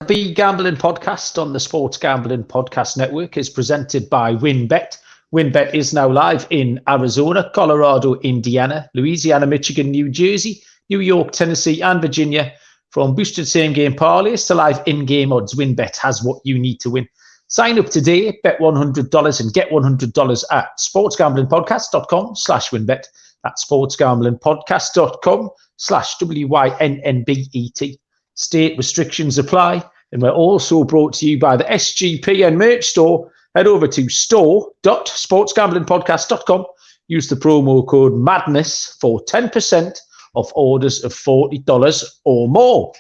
MLB Gambling Podcast on the Sports Gambling Podcast Network is presented by WynnBET. WynnBET is now live in Arizona, Colorado, Indiana, Louisiana, Michigan, New Jersey, New York, Tennessee, and Virginia. From boosted same-game parlays to live in-game odds, WynnBET has what you need to win. Sign up today, bet $100 and get $100 at sportsgamblingpodcast.com/WynnBET. That's sportsgamblingpodcast.com/WYNNBET. State restrictions apply, and we're also brought to you by the SGPN merch store. Head over to store.sportsgamblingpodcast.com. Use the promo code MADNESS for 10% off orders of $40 or more.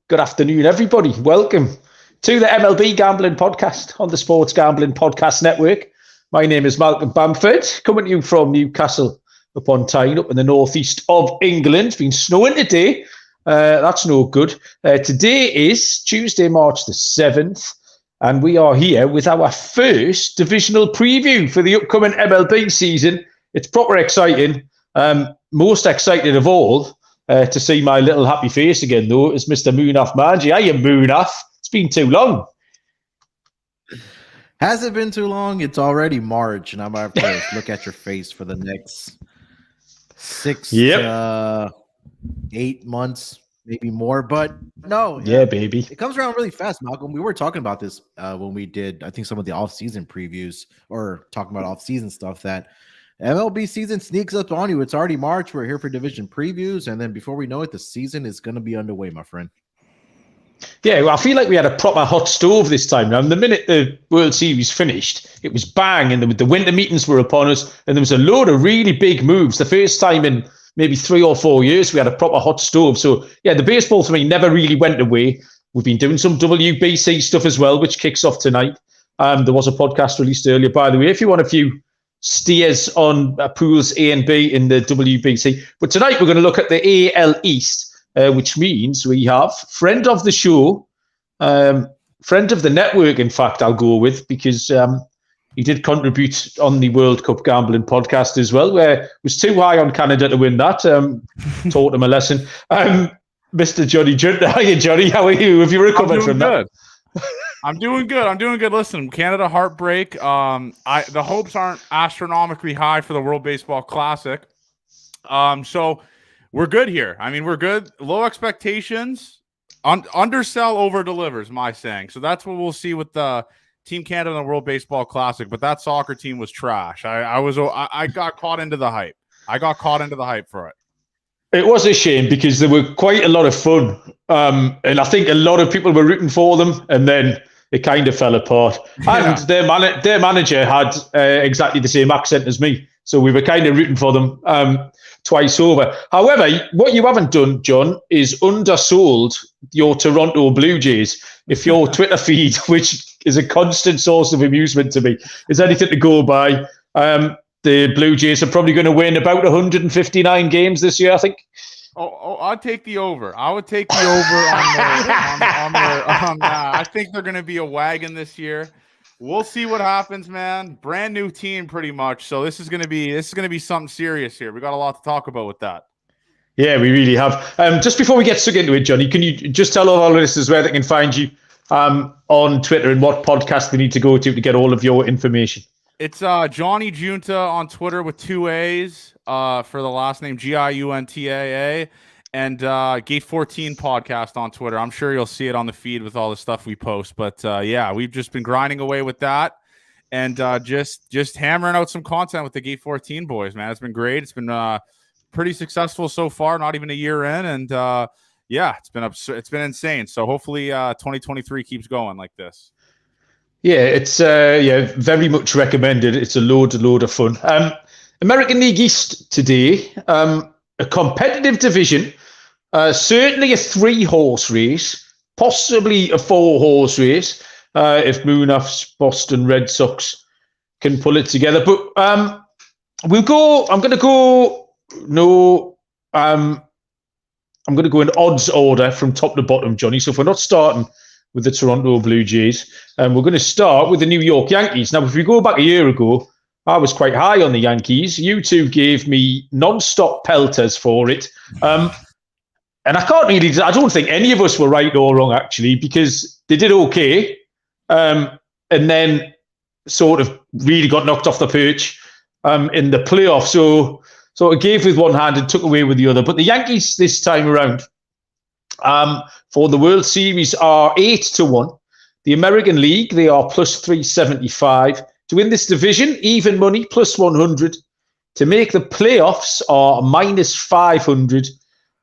Good afternoon, everybody. Welcome to the MLB Gambling Podcast on the Sports Gambling Podcast Network. My name is Malcolm Bamford, coming to you from Newcastle upon Tyne, up in the northeast of England. It's been snowing today. That's no good. Today is Tuesday, March the 7th, and we are here with our first divisional preview for the upcoming MLB season. It's proper exciting. Most excited of all to see my little happy face again, though, is Mr. Munaf Manji. Hiya, Munaf. It's been too long. Has it been too long? It's already March, and I'm going to have to look at your face for the next 6 8 months, maybe more. But no. Yeah, baby. It comes around really fast, Malcolm. We were talking about this when we did, I think, some of the off-season previews or talking about off-season stuff, that MLB season sneaks up on you. It's already March. We're here for division previews, and then before we know it, the season is going to be underway, my friend. Yeah, well, I feel like we had a proper hot stove this time. Now, the minute the World Series finished, it was bang, and the winter meetings were upon us, and there was a load of really big moves. The first time in maybe 3 or 4 years we had a proper hot stove. So, yeah, the baseball for me never really went away. We've been doing some WBC stuff as well, which kicks off tonight. There was a podcast released earlier, by the way, if you want a few steers on pools A and B in the WBC. But tonight we're going to look at the AL East. Which means we have friend of the show, friend of the network, in fact, I'll go with, because he did contribute on the World Cup Gambling Podcast as well, where it was too high on Canada to win that. Taught him a lesson. Mr. Johnny Giunta. Hiya, Johnny. How are you? Have you recovered from that? I'm doing good. Listen, Canada heartbreak. The hopes aren't astronomically high for the World Baseball Classic. So we're good here. I mean, we're good. Low expectations. Undersell, over delivers, my saying. So that's what we'll see with the Team Canada in the World Baseball Classic. But that soccer team was trash. I got caught into the hype. I got caught into the hype for it. It was a shame because they were quite a lot of fun. And I think a lot of people were rooting for them. And then it kind of fell apart. And their manager had exactly the same accent as me. So we were kind of rooting for them twice over. However, what you haven't done, John, is undersold your Toronto Blue Jays. If your Twitter feed, which is a constant source of amusement to me, is anything to go by, the Blue Jays are probably going to win about 159 games this year, I think. Oh, I'd take the over. I would take the over on that. I think they're going to be a wagon this year. We'll see what happens, man. Brand new team, pretty much. So this is going to be something serious here. We got a lot to talk about with that. Yeah, we really have. Just before we get stuck into it, Johnny, can you just tell all our listeners where they can find you on Twitter and what podcast they need to go to get all of your information? It's Johnny Giunta on Twitter with 2 A's for the last name, Giuntaa. And Gate 14 podcast on Twitter. I'm sure you'll see it on the feed with all the stuff we post. But yeah, we've just been grinding away with that and just hammering out some content with the Gate 14 boys, man. It's been great. It's been pretty successful so far, not even a year in. And yeah, it's been insane. So hopefully 2023 keeps going like this. Yeah, it's very much recommended. It's a load of fun. American League East today, a competitive division. Certainly a 3-horse race, possibly a 4-horse race, if Munaf's Boston Red Sox can pull it together. But I'm going to go in odds order from top to bottom, Johnny. So if we're not starting with the Toronto Blue Jays, we're going to start with the New York Yankees. Now, if we go back a year ago, I was quite high on the Yankees. You two gave me non-stop pelters for it. And I don't think any of us were right or wrong, actually, because they did okay. And then sort of really got knocked off the perch in the playoffs. So it gave with one hand and took away with the other. But the Yankees this time around for the World Series are 8-1. The American League, they are plus 375. To win this division, even money, plus 100. To make the playoffs are minus 500.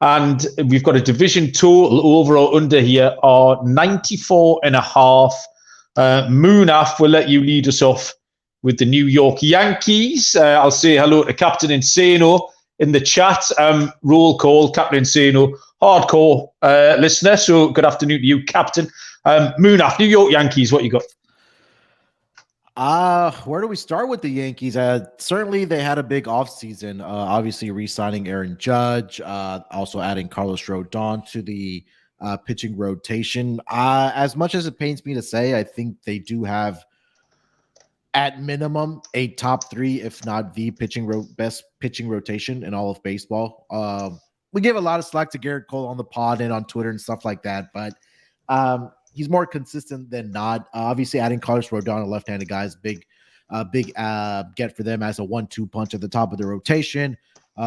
And we've got a division total over or under here are 94.5. Munaf will let you lead us off with the New York Yankees. I'll say hello to Captain Insano in the chat. Roll call, Captain Insano, hardcore listener. So good afternoon to you, Captain. Munaf, New York Yankees, what you got? Where do we start with the Yankees? Certainly they had a big offseason, obviously re-signing Aaron Judge, also adding Carlos Rodon to the pitching rotation. As much as it pains me to say, I think they do have at minimum a top three, if not the best pitching rotation in all of baseball. We give a lot of slack to Garrett Cole on the pod and on Twitter and stuff like that, but he's more consistent than not. Obviously, adding Carlos Rodon, a left-handed guy, is big get for them as a 1-2 punch at the top of the rotation.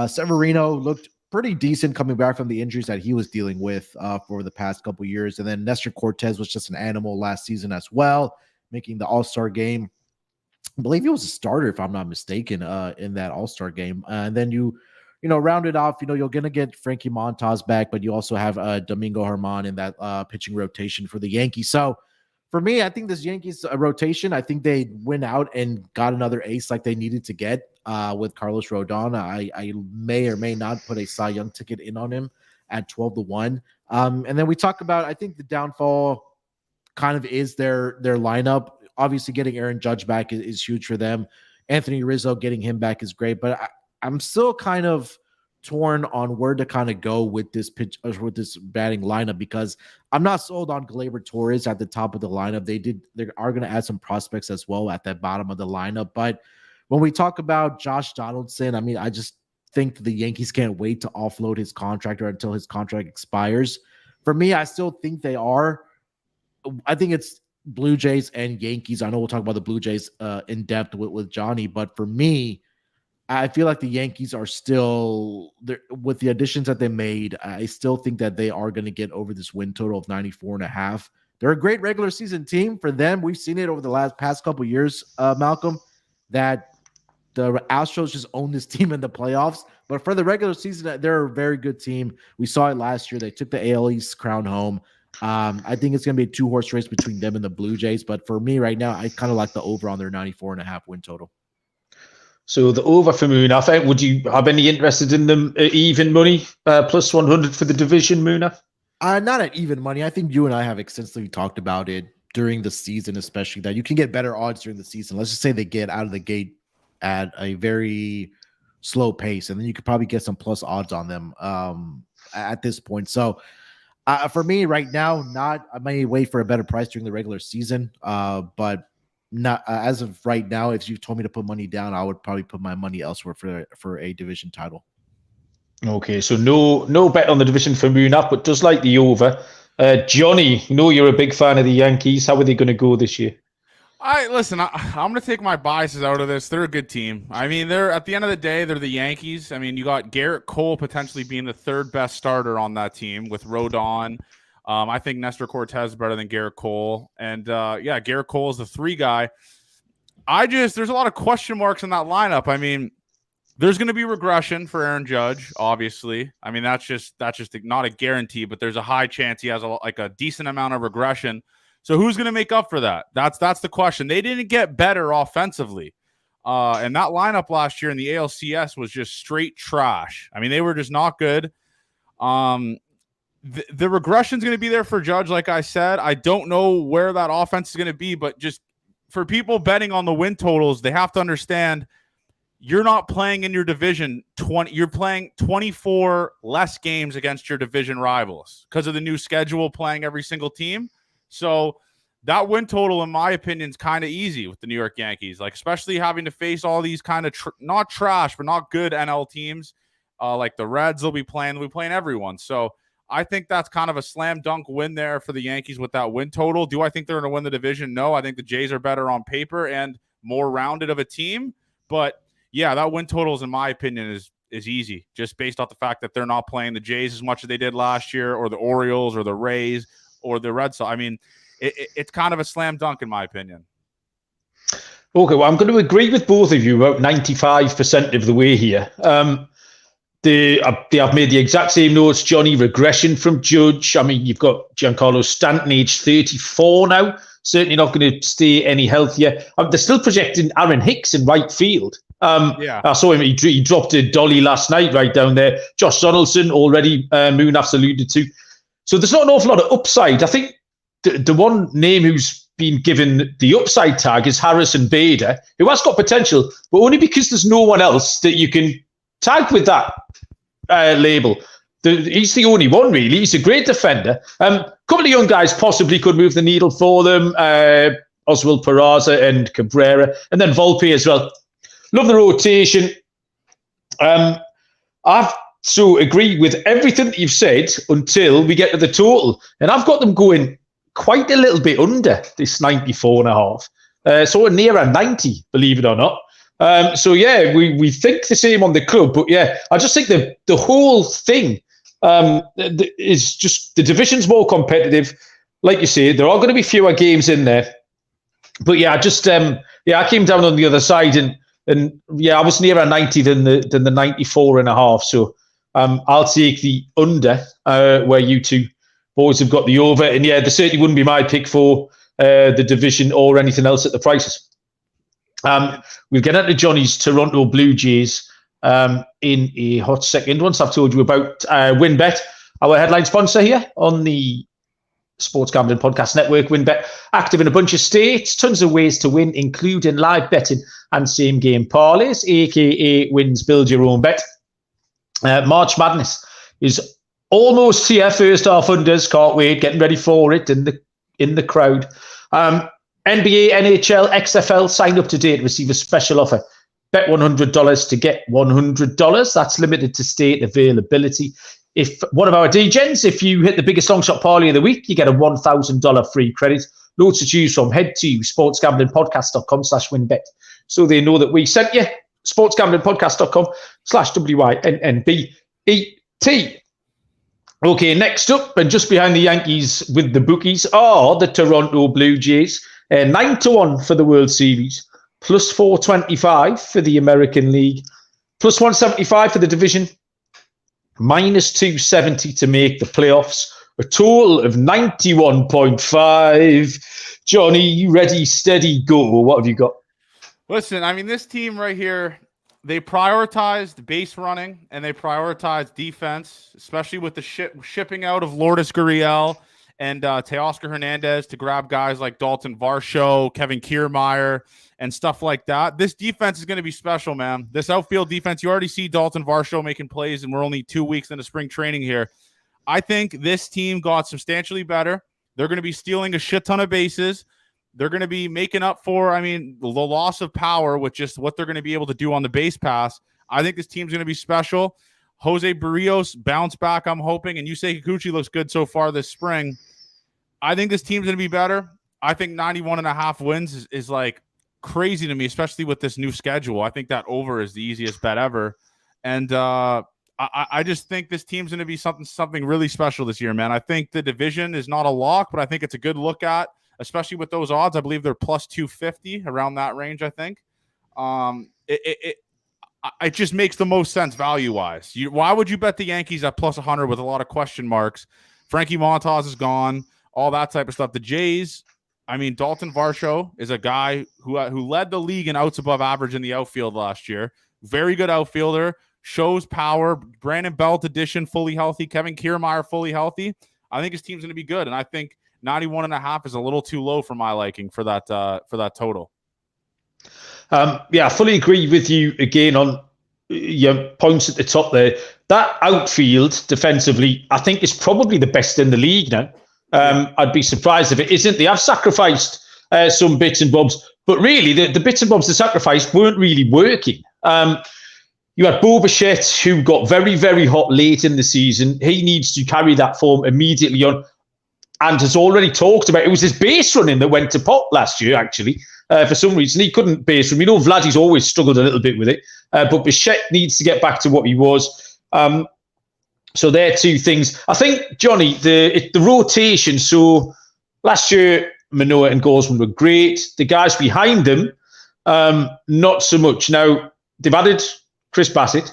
Severino looked pretty decent coming back from the injuries that he was dealing with for the past couple years. And then Nestor Cortez was just an animal last season as well, making the All-Star game. I believe he was a starter, if I'm not mistaken, in that All-Star game. And then you round it off, you're going to get Frankie Montas back, but you also have Domingo Germán in that pitching rotation for the Yankees. So for me, I think this Yankees rotation, I think they went out and got another ace like they needed to get with Carlos Rodon. I may or may not put a Cy Young ticket in on him at 12-1. And then we talk about, I think the downfall kind of is their lineup. Obviously getting Aaron Judge back is huge for them. Anthony Rizzo, getting him back is great, but I'm still kind of torn on where to kind of go with this batting lineup, because I'm not sold on Gleyber Torres at the top of the lineup. They are going to add some prospects as well at that bottom of the lineup. But when we talk about Josh Donaldson, I mean, I just think the Yankees can't wait to offload his contract or until his contract expires. For me, I still think they are. I think it's Blue Jays and Yankees. I know we'll talk about the Blue Jays in depth with Johnny, but for me, I feel like the Yankees are still there with the additions that they made. I still think that they are going to get over this win total of 94.5. They're a great regular season team. For them, we've seen it over the past couple years, Malcolm, that the Astros just own this team in the playoffs. But for the regular season, they're a very good team. We saw it last year. They took the AL East crown home. I think it's going to be a 2-horse race between them and the Blue Jays. But for me right now, I kind of like the over on their 94.5 win total. So the over for Munaf, would you have any interest in them even money, plus 100 for the division, Munaf? Not at even money. I think you and I have extensively talked about it during the season, especially that you can get better odds during the season. Let's just say they get out of the gate at a very slow pace, and then you could probably get some plus odds on them at this point. So for me right now, I may wait for a better price during the regular season, but not as of right now. If you told me to put money down, I would probably put my money elsewhere for a division title. Okay, so no bet on the division for Munaf, but does like the over. Johnny, you're a big fan of the Yankees. How are they going to go this year? I'm going to take my biases out of this. They're a good team. I mean, at the end of the day, they're the Yankees. I mean, you got Garrett Cole potentially being the third best starter on that team with Rodon. I think Nestor Cortez is better than Garrett Cole. And Garrett Cole is the 3 guy. There's a lot of question marks in that lineup. I mean, there's going to be regression for Aaron Judge, obviously. I mean, that's just not a guarantee, but there's a high chance he has a decent amount of regression. So who's going to make up for that? That's the question. They didn't get better offensively. And that lineup last year in the ALCS was just straight trash. I mean, they were just not good. The regression is going to be there for Judge, like I said. I don't know where that offense is going to be, but just for people betting on the win totals, they have to understand you're not playing in your division 20. You're playing 24 less games against your division rivals because of the new schedule, playing every single team. So that win total, in my opinion, is kind of easy with the New York Yankees, like especially having to face all these kind of not trash, but not good NL teams like the Reds. They'll be playing everyone. So I think that's kind of a slam dunk win there for the Yankees with that win total. Do I think they're going to win the division? No, I think the Jays are better on paper and more rounded of a team. But yeah, that win totals, in my opinion, is easy, just based off the fact that they're not playing the Jays as much as they did last year, or the Orioles, or the Rays, or the Red Sox. I mean, it's kind of a slam dunk, in my opinion. Okay, well, I'm going to agree with both of you about 95% of the way here. They have made the exact same notes, Johnny. Regression from Judge. I mean, you've got Giancarlo Stanton, age 34 now. Certainly not going to stay any healthier. They're still projecting Aaron Hicks in right field. I saw him. He dropped a dolly last night right down there. Josh Donaldson already, Munaf's alluded to. So there's not an awful lot of upside. I think the one name who's been given the upside tag is Harrison Bader, who has got potential, but only because there's no one else that you can tag with that label. He's the only one, really. He's a great defender. Couple of young guys possibly could move the needle for them. Oswald Peraza and Cabrera, and then Volpe as well. Love the rotation. I so agree with everything that you've said until we get to the total. And I've got them going quite a little bit under this 94.5. So nearer 90, believe it or not. So yeah, we think the same on the club, but yeah, I just think the whole thing is just the division's more competitive. Like you say, there are going to be fewer games in there, but yeah, I came down on the other side and yeah, I was nearer 90 than the 94.5. So I'll take the under where you two boys have got the over, and yeah, there certainly wouldn't be my pick for the division or anything else at the prices. We'll get into Johnny's Toronto Blue Jays in a hot second, once I've told you about WinBet, our headline sponsor here on the Sports Gambling Podcast Network. WinBet, active in a bunch of states, tons of ways to win, including live betting and same-game parlays, aka wins build your own bet. March Madness is almost here. First half unders, can't wait, getting ready for it in the crowd. NBA, NHL, XFL, sign up today to receive a special offer. Bet $100 to get $100. That's limited to state availability. If one of our DGens, if you hit the biggest long shot parlay of the week, you get a $1,000 free credit. Loads to choose from. Head to sportsgamblingpodcast.com/winbet so they know that we sent you. sportsgamblingpodcast.com/WYNNBET. Okay, next up, and just behind the Yankees with the bookies, are the Toronto Blue Jays. 9-1 for the World Series, plus 425 for the American League, plus 175 for the division, minus 270 to make the playoffs. A total of 91.5. Johnny, you ready, steady, go? What have you got? Listen, I mean, this team right here, they prioritized base running and they prioritized defense, especially with the shipping out of Lourdes Gurriel and Teoscar Hernandez to grab guys like Dalton Varsho, Kevin Kiermaier, and stuff like that. This defense is going to be special, man. This outfield defense, you already see Dalton Varsho making plays, and we're only 2 weeks into spring training here. I think this team got substantially better. They're going to be stealing a shit ton of bases. They're going to be making up for, the loss of power with just what they're going to be able to do on the base pass. I think this team's going to be special. Jose Barrios bounce back, I'm hoping, and Yusei Kikuchi looks good so far this spring. I think this team's going to be better. I think 91.5 wins is like crazy to me, especially with this new schedule. I think that over is the easiest bet ever. And I just think this team's going to be something really special this year, man. I think the division is not a lock, but I think it's a good look at, especially with those odds. I believe they're plus 250, around that range, I think. It just makes the most sense value-wise. Why would you bet the Yankees at plus 100 with a lot of question marks? Frankie Montas is gone, all that type of stuff. The Jays, Dalton Varsho is a guy who led the league in outs above average in the outfield last year. Very good outfielder, shows power. Brandon Belt addition, fully healthy. Kevin Kiermaier, fully healthy. I think his team's going to be good, and I think 91.5 is a little too low for my liking for that total. I fully agree with you again on your points at the top there. That outfield defensively, I think, is probably the best in the league now. I'd be surprised if it isn't. They have sacrificed some bits and bobs, but really the bits and bobs they sacrificed weren't really working. You had Bo Bichette, who got very, very hot late in the season. He needs to carry that form immediately on, and has already talked about it. Was his base running that went to pot last year, actually. For some reason, he couldn't base run. You know, Vladdy's always struggled a little bit with it, but Bichette needs to get back to what he was. So there are two things. I think, Johnny, the rotation. So last year, Manoah and Gosman were great. The guys behind them, not so much. Now, they've added Chris Bassett,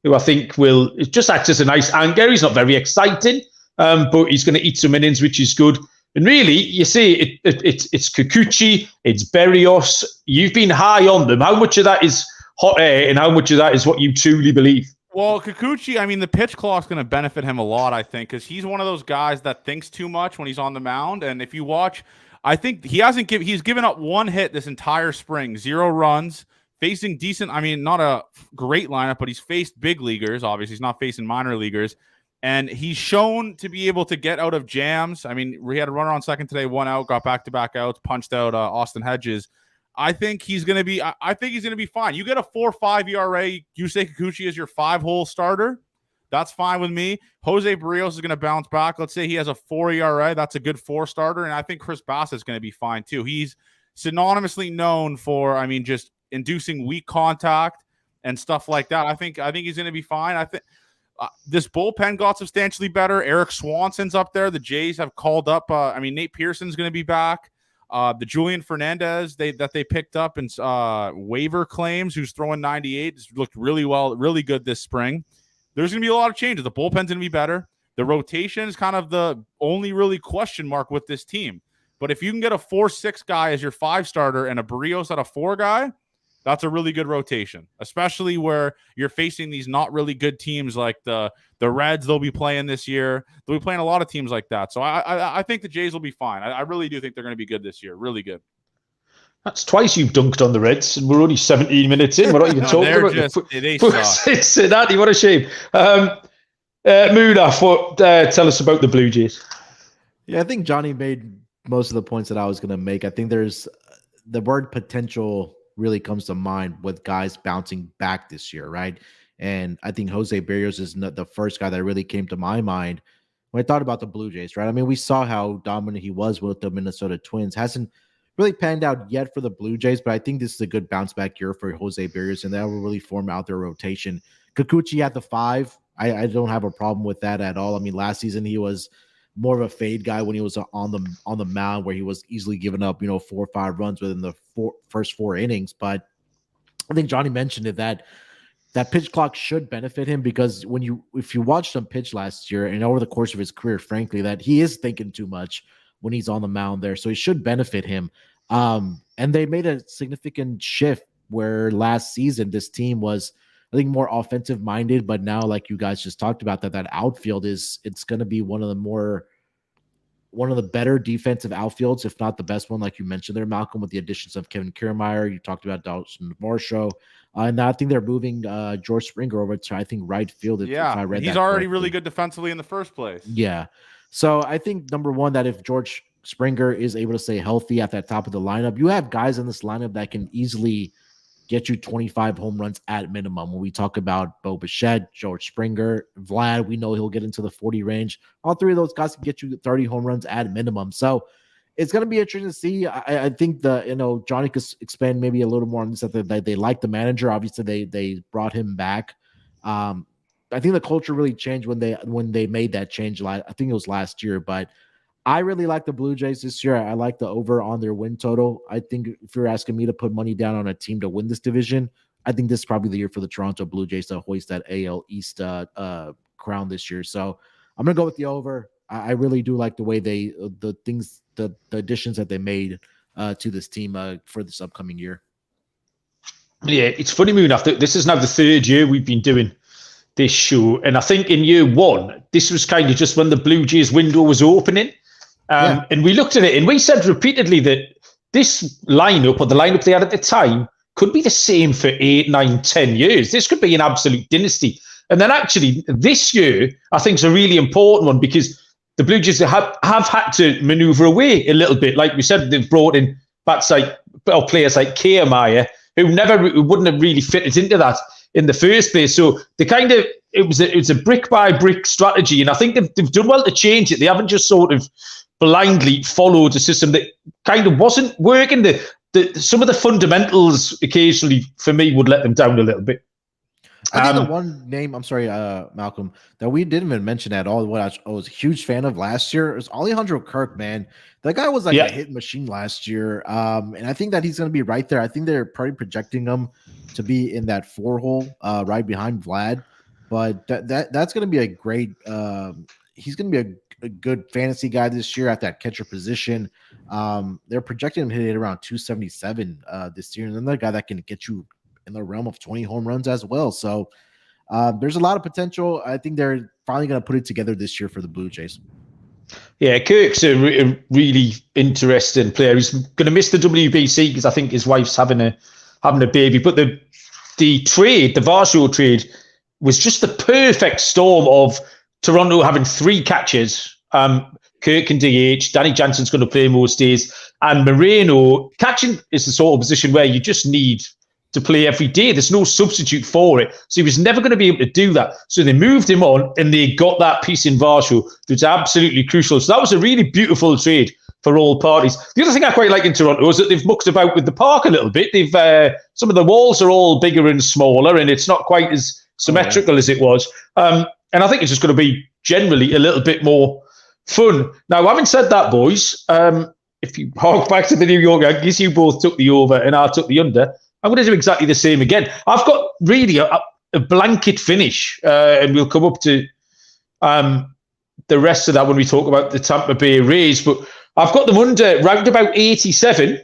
who I think will just act as a nice anchor. He's not very exciting, but he's going to eat some innings, which is good. And really, you see, it's Kikuchi, it's Berrios. You've been high on them. How much of that is hot air, and how much of that is what you truly believe? Well, Kikuchi, I mean, the pitch clock's going to benefit him a lot, I think, because he's one of those guys that thinks too much when he's on the mound. And if you watch, I think he's given up one hit this entire spring, 0 runs. Facing decent, I mean, not a great lineup, but he's faced big leaguers. Obviously, he's not facing minor leaguers. And he's shown to be able to get out of jams. I mean, we had a runner on second today, 1 out, got back-to-back outs, punched out Austin Hedges. I think he's going to be. I think he's going to be fine. You get a 4.5 ERA. You say Kikuchi is your 5-hole starter. That's fine with me. Jose Barrios is going to bounce back. Let's say he has a 4 ERA. That's a good 4 starter, and I think Chris Bassett is going to be fine too. He's synonymously known for, I mean, just inducing weak contact and stuff like that. I think he's going to be fine. I think this bullpen got substantially better. Eric Swanson's up there. The Jays have called up. Nate Pearson's going to be back. The Julian Fernandez that they picked up in waiver claims, who's throwing 98, has looked really well, really good this spring. There's going to be a lot of changes. The bullpen's going to be better. The rotation is kind of the only really question mark with this team. But if you can get a 4-6 guy as your 5 starter and a Barrios at a 4 guy, that's a really good rotation, especially where you're facing these not really good teams like the Reds they'll be playing this year. They'll be playing a lot of teams like that. So I think the Jays will be fine. I really do think they're going to be good this year. Really good. That's twice you've dunked on the Reds, and we're only 17 minutes in. We're not even talking about Cincinnati. What a shame. Munaf, tell us about the Blue Jays. Yeah, I think Johnny made most of the points that I was going to make. I think there's the word potential really comes to mind with guys bouncing back this year, right? And I think Jose Barrios is the first guy that really came to my mind when I thought about the Blue Jays, right? I mean, we saw how dominant he was with the Minnesota Twins. Hasn't really panned out yet for the Blue Jays, but I think this is a good bounce back year for Jose Barrios, and that will really form out their rotation. Kikuchi at the 5, I don't have a problem with that at all. I mean, last season he was more of a fade guy when he was on the mound, where he was easily giving up, 4 or 5 runs within the first 4 innings. But I think Johnny mentioned it, that pitch clock should benefit him, because if you watched him pitch last year and over the course of his career, frankly, that he is thinking too much when he's on the mound there. So it should benefit him. And they made a significant shift where last season this team was, I think, more offensive minded, but now, like you guys just talked about, that outfield it's going to be one of the better defensive outfields, if not the best one, like you mentioned there, Malcolm, with the additions of Kevin Kiermaier. You talked about Dawson Varsho, and I think they're moving George Springer over to, I think, right field. If I read he's already really good defensively in the first place. Yeah, so I think number one, that if George Springer is able to stay healthy at that top of the lineup, you have guys in this lineup that can easily get you 25 home runs at minimum. When we talk about Bo Bichette, George Springer, Vlad, we know he'll get into the 40 range. All 3 of those guys can get you 30 home runs at minimum. So it's going to be interesting to see. I think Johnny could expand maybe a little more on this, that they like the manager. Obviously, they brought him back. I think the culture really changed when they made that change. I think it was last year, but I really like the Blue Jays this year. I like the over on their win total. I think if you're asking me to put money down on a team to win this division, I think this is probably the year for the Toronto Blue Jays to hoist that AL East crown this year. So I'm going to go with the over. I really do like the way the additions that they made to this team for this upcoming year. Yeah, it's funny, Munaf, this is now the 3rd year we've been doing this show. And I think in year 1, this was kind of just when the Blue Jays window was opening. And we looked at it and we said repeatedly that this lineup, or the lineup they had at the time, could be the same for 8, 9, 10 years. This could be an absolute dynasty. And then actually this year, I think is a really important one, because the Blue Jays have had to maneuver away a little bit. Like we said, they've brought in players like Kiermaier, who wouldn't have really fitted into that. in the first place. So they it was a brick by brick strategy, and I think they've done well to change it. They haven't just sort of blindly followed a system that kind of wasn't working. Some of the fundamentals occasionally for me would let them down a little bit. I think the one name, I'm sorry, Malcolm, that we didn't even mention at all, what I was a huge fan of last year, is Alejandro Kirk, man. That guy was like a hit machine last year. And I think that he's going to be right there. I think they're probably projecting him to be in that 4-hole right behind Vlad. But that's going to be a great he's going to be a good fantasy guy this year at that catcher position. They're projecting him to hit around 277 this year. And another guy that can get you in the realm of 20 home runs as well. So there's a lot of potential. I think they're finally going to put it together this year for the Blue Jays. Yeah, Kirk's a really interesting player. He's going to miss the WBC because I think his wife's having a baby. But the Varsho trade was just the perfect storm of Toronto having 3 catchers. Kirk and DH. Danny Jansen's going to play most days. And Moreno, catching is the sort of position where you just need to play every day. There's no substitute for it. So he was never going to be able to do that. So they moved him on and they got that piece in Varsho that's absolutely crucial. So that was a really beautiful trade for all parties. The other thing I quite like in Toronto is that they've mucked about with the park a little bit. They've some of the walls are all bigger and smaller and it's not quite as symmetrical as it was. And I think it's just going to be generally a little bit more fun. Now, having said that, boys, if you hark back to the New York Yankees, you both took the over and I took the under. I'm going to do exactly the same again. I've got really a blanket finish, and we'll come up to the rest of that when we talk about the Tampa Bay Rays. But I've got them under round about 87.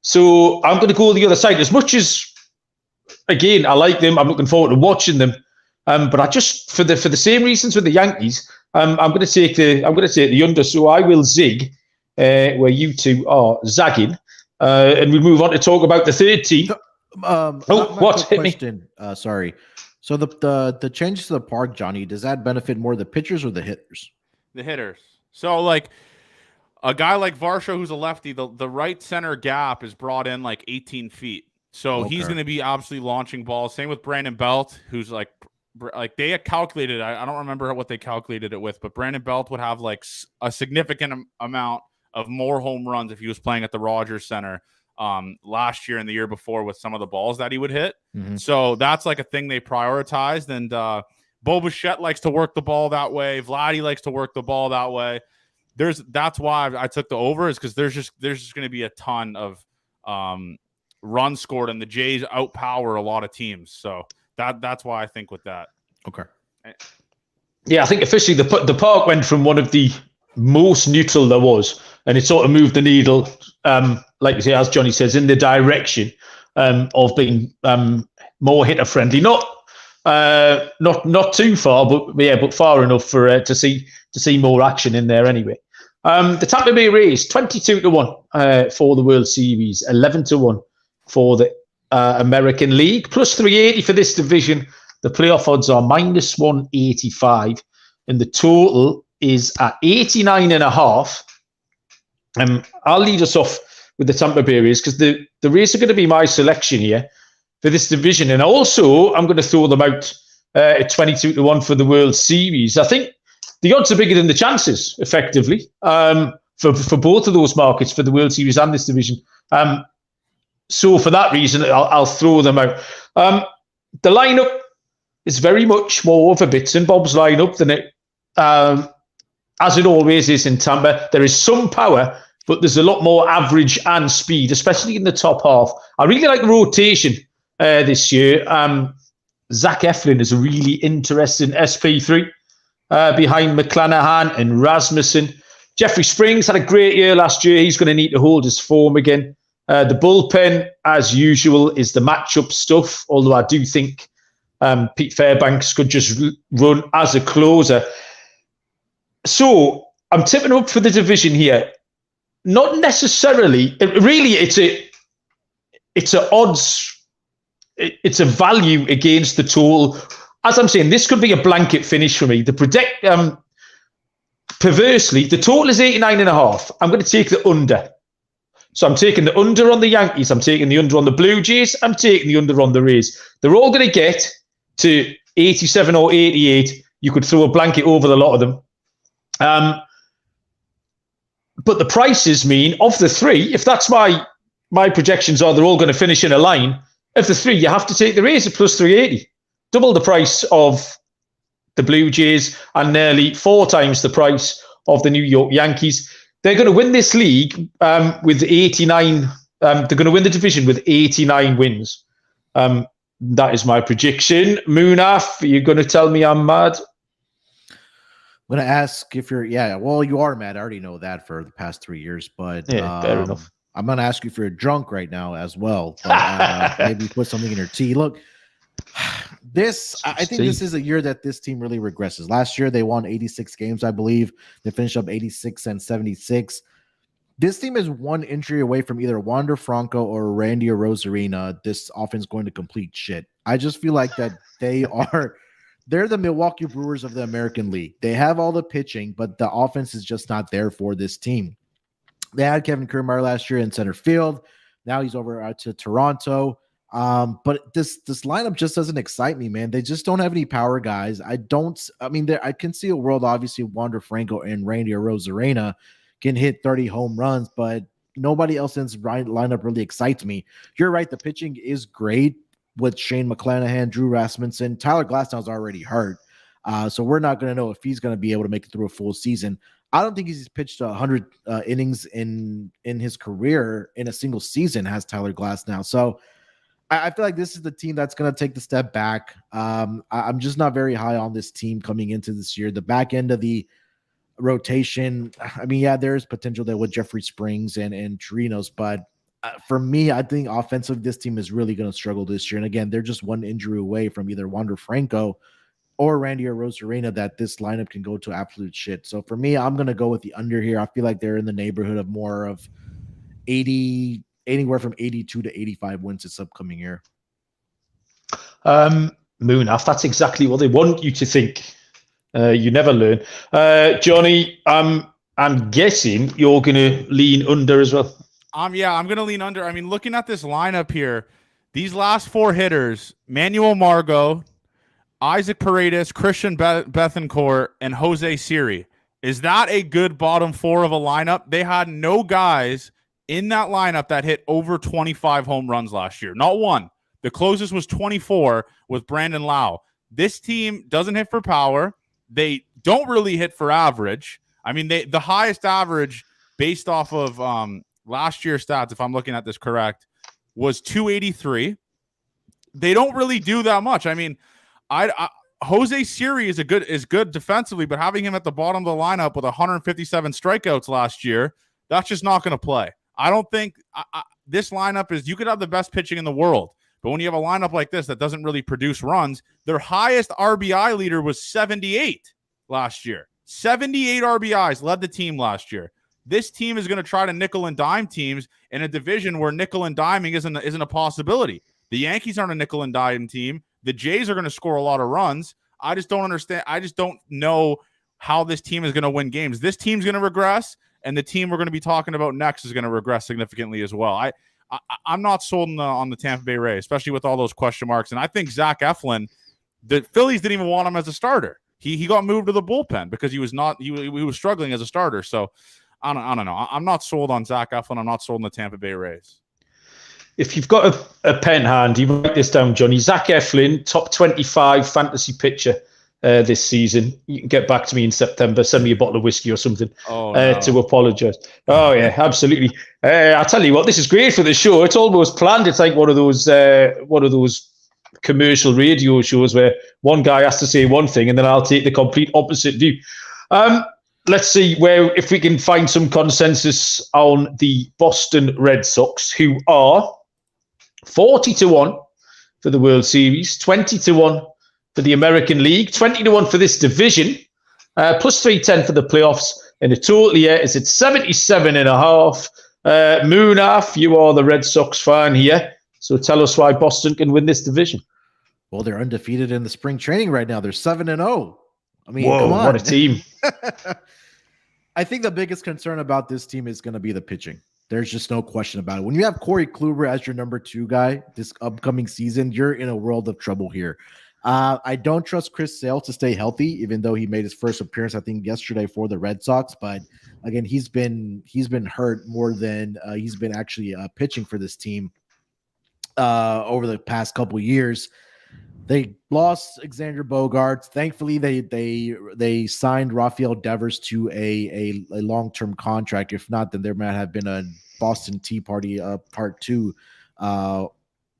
So I'm going to go the other side. As much as, again, I like them, I'm looking forward to watching them. But I just for the same reasons with the Yankees, I'm going to take the under. So I will zig where you two are zagging. And we move on to talk about the third team. What? Hit me. Sorry. So the changes to the park, Johnny, does that benefit more the pitchers or the hitters? The hitters. So like a guy like Varsho, who's a lefty, the right center gap is brought in like 18 feet. So he's going to be absolutely launching balls. Same with Brandon Belt, who's like they had calculated. I don't remember what they calculated it with, but Brandon Belt would have like a significant amount of more home runs if he was playing at the Rogers Center last year and the year before with some of the balls that he would hit. Mm-hmm. So that's like a thing they prioritized. And Bo Bichette likes to work the ball that way. Vladdy likes to work the ball that way. That's why I took the over, is because there's just going to be a ton of runs scored, and the Jays outpower a lot of teams. So that's why I think with that. Okay. Yeah, I think officially the park went from one of the most neutral there was, and it sort of moved the needle, like you say, as Johnny says, in the direction of being more hitter friendly. Not too far, but far enough for to see more action in there anyway. The Tampa Bay Rays 22-1 for the World Series, 11-1 for the American League, plus 380 for this division. The playoff odds are minus 185, and the total is at 89.5. I'll lead us off with the Tampa Bay Rays because the Rays are going to be my selection here for this division. And also, I'm going to throw them out at 22-1 for the World Series. I think the odds are bigger than the chances, effectively, for both of those markets, for the World Series and this division. So for that reason, I'll throw them out. The lineup is very much more of a bits and bobs lineup than it, as it always is in Tampa. There is some power, but there's a lot more average and speed, especially in the top half. I really like the rotation this year. Zach Eflin is a really interesting SP3 behind McClanahan and Rasmussen. Jeffrey Springs had a great year last year. He's going to need to hold his form again. The bullpen, as usual, is the matchup stuff, although I do think Pete Fairbanks could just run as a closer. So I'm tipping up for the division here. Not necessarily. It's a odds. It's a value against the total. As I'm saying, this could be a blanket finish for me. Perversely, the total is 89.5. I'm going to take the under. So I'm taking the under on the Yankees. I'm taking the under on the Blue Jays. I'm taking the under on the Rays. They're all going to get to 87 or 88. You could throw a blanket over the lot of them. But the prices mean of the three, if that's my projections are they're all going to finish in a line, of the three, you have to take the Rays at plus 380. Double the price of the Blue Jays and nearly 4 times the price of the New York Yankees. They're going to win this league with 89. They're going to win the division with 89 wins. That is my prediction. Munaf, are you going to tell me I'm mad? I'm going to ask if you're, well, you are mad. I already know that for the past 3 years, but fair enough. I'm going to ask you if you're drunk right now as well. But, maybe put something in your tea. Look, I think this is a year that this team really regresses. Last year, they won 86 games, I believe. They finished up 86 and 76. This team is one injury away from either Wander Franco or Randy Arozarena. This offense going to complete shit. I just feel like that they're the Milwaukee Brewers of the American League. They have all the pitching, but the offense is just not there for this team. They had Kevin Kiermaier last year in center field. Now he's over to Toronto. But this lineup just doesn't excite me, man. They just don't have any power guys. I can see a world, obviously, Wander Franco and Randy Arozarena can hit 30 home runs, but nobody else in this lineup really excites me. You're right. The pitching is great with Shane McClanahan, Drew Rasmussen. Tyler Glasnow's already hurt. So we're not going to know if he's going to be able to make it through a full season. I don't think he's pitched 100 innings in his career in a single season, has Tyler Glasnow. So I feel like this is the team that's going to take the step back. I'm just not very high on this team coming into this year. The back end of the rotation, there's potential there with Jeffrey Springs and Chirinos, but for me, I think offensive, this team is really going to struggle this year. And again, they're just one injury away from either Wander Franco or Randy Arozarena that this lineup can go to absolute shit. So for me, I'm going to go with the under here. I feel like they're in the neighborhood of more of 80, anywhere from 82 to 85 wins this upcoming year. Munaf, that's exactly what they want you to think. You never learn. Johnny, I'm guessing you're going to lean under as well. I'm going to lean under. I mean, looking at this lineup here, these last 4 hitters, Manuel Margot, Isaac Paredes, Christian Bethancourt, and Jose Siri. Is that a good bottom 4 of a lineup? They had no guys in that lineup that hit over 25 home runs last year. Not one. The closest was 24 with Brandon Lau. This team doesn't hit for power. They don't really hit for average. I mean, the highest average based off of last year's stats, if I'm looking at this correct, was 283. They don't really do that much. I mean, Jose Siri is good defensively, but having him at the bottom of the lineup with 157 strikeouts last year, that's just not going to play. I don't think this lineup is. You could have the best pitching in the world, but when you have a lineup like this that doesn't really produce runs, their highest RBI leader was 78 last year. 78 RBIs led the team last year. This team is going to try to nickel and dime teams in a division where nickel and diming isn't a possibility. The Yankees aren't a nickel and dime team. The Jays are going to score a lot of runs. I just don't understand. I just don't know how this team is going to win games. This team's going to regress, and the team we're going to be talking about next is going to regress significantly as well. I'm not sold on the Tampa Bay Rays, especially with all those question marks. And I think Zach Eflin, the Phillies didn't even want him as a starter. He got moved to the bullpen because he was struggling as a starter. So I don't know. I'm not sold on Zach Eflin. I'm not sold on the Tampa Bay Rays. If you've got a pen handy, write this down, Johnny. Zach Eflin, top 25 fantasy pitcher this season. You can get back to me in September. Send me a bottle of whiskey or something to apologise. Oh, yeah, absolutely. I tell you what, this is great for the show. It's almost planned. It's like one of those commercial radio shows where one guy has to say one thing and then I'll take the complete opposite view. Let's see if we can find some consensus on the Boston Red Sox, who are 40-1 for the World Series, 20-1 for the American League, 20-1 for this division, plus 310 for the playoffs, and the total here is at 77.5. Munaf, you are the Red Sox fan here, so tell us why Boston can win this division. Well, they're undefeated in the spring training right now. They're 7-0. I mean, whoa, come on. What a team. I think the biggest concern about this team is going to be the pitching. There's just no question about it. When you have Corey Kluber as your number 2 guy this upcoming season, you're in a world of trouble here. I don't trust Chris Sale to stay healthy, even though he made his first appearance, I think, yesterday for the Red Sox. But again, he's been hurt more than he's been actually pitching for this team over the past couple years. They lost Xander Bogaerts. Thankfully, they signed Rafael Devers to a long-term contract. If not, then there might have been a Boston Tea Party part 2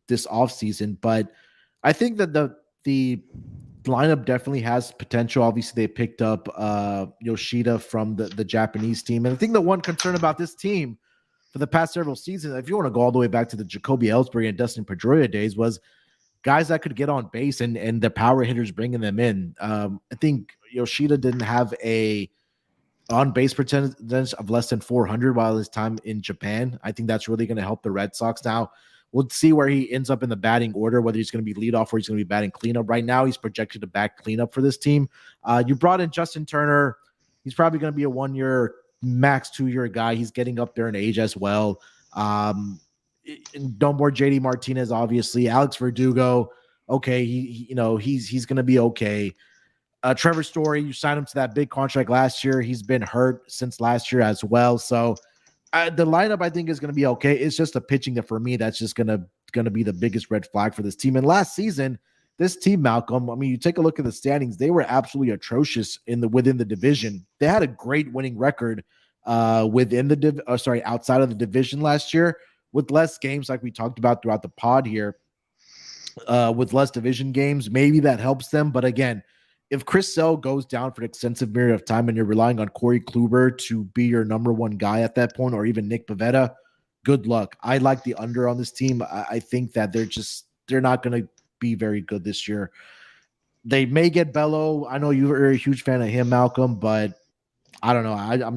this offseason. But I think that the lineup definitely has potential. Obviously, they picked up Yoshida from the Japanese team. And I think the one concern about this team for the past several seasons, if you want to go all the way back to the Jacoby Ellsbury and Dustin Pedroia days, was guys that could get on base and the power hitters bringing them in. I think Yoshida didn't have a on-base percentage of less than 400 while his time in Japan. I think that's really going to help the Red Sox. Now, we'll see where he ends up in the batting order, whether he's going to be leadoff or he's going to be batting cleanup. Right now, he's projected to bat cleanup for this team. You brought in Justin Turner. He's probably going to be a 1-year, max 2-year guy. He's getting up there in age as well. No more JD Martinez, obviously. Alex Verdugo, okay, he's going to be okay. Trevor Story, you signed him to that big contract last year. He's been hurt since last year as well. So the lineup, I think, is going to be okay. It's just the pitching that, for me, that's just going to be the biggest red flag for this team. And last season, this team, Malcolm, I mean, you take a look at the standings; they were absolutely atrocious within the division. They had a great winning record outside of the division last year, with less games, like we talked about throughout the pod here. With less division games, maybe that helps them. But again, if Chris Sale goes down for an extensive period of time and you're relying on Corey Kluber to be your number 1 guy at that point, or even Nick Pivetta, good luck. I like the under on this team. I think that they're not going to be very good this year. They may get Bello. I know you are a huge fan of him, Malcolm, but I don't know. I'm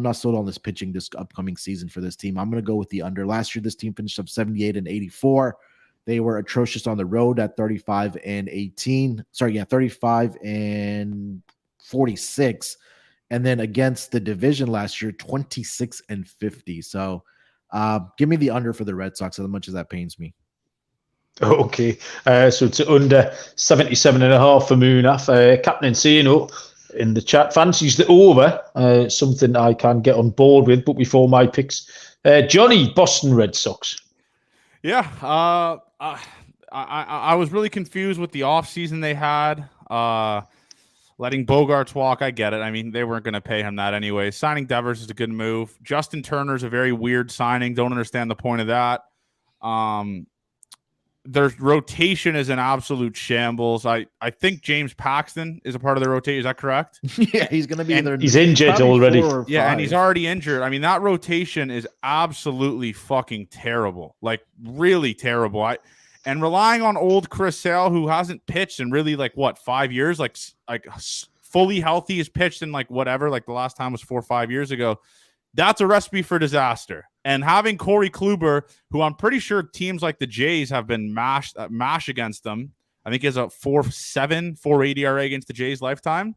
not sold on this pitching this upcoming season for this team. I'm going to go with the under. Last year, this team finished up 78 and 84. They were atrocious on the road at 35 and 46. And then against the division last year, 26 and 50. So give me the under for the Red Sox, as much as that pains me. Okay. So it's under 77.5 for Munaf. Captain Insano in the chat fancies the over, something I can get on board with. But before my picks, Johnny, Boston Red Sox. Yeah, I was really confused with the offseason they had. Letting Bogaerts walk, I get it. I mean, they weren't going to pay him that anyway. Signing Devers is a good move. Justin Turner's a very weird signing. Don't understand the point of that. Their rotation is an absolute shambles. I think James Paxton is a part of the rotation. Is that correct? Yeah, he's going to be in there. He's injured already. Yeah, and he's already injured. I mean, that rotation is absolutely fucking terrible. Like, really terrible. And relying on old Chris Sale, who hasn't pitched in really, 5 years? Like fully healthy, has pitched in whatever. Like the last time was 4 or 5 years ago. That's a recipe for disaster. And having Corey Kluber, who I'm pretty sure teams like the Jays have been mash against them. I think he has a 4.7, 4.8 ERA against the Jays lifetime.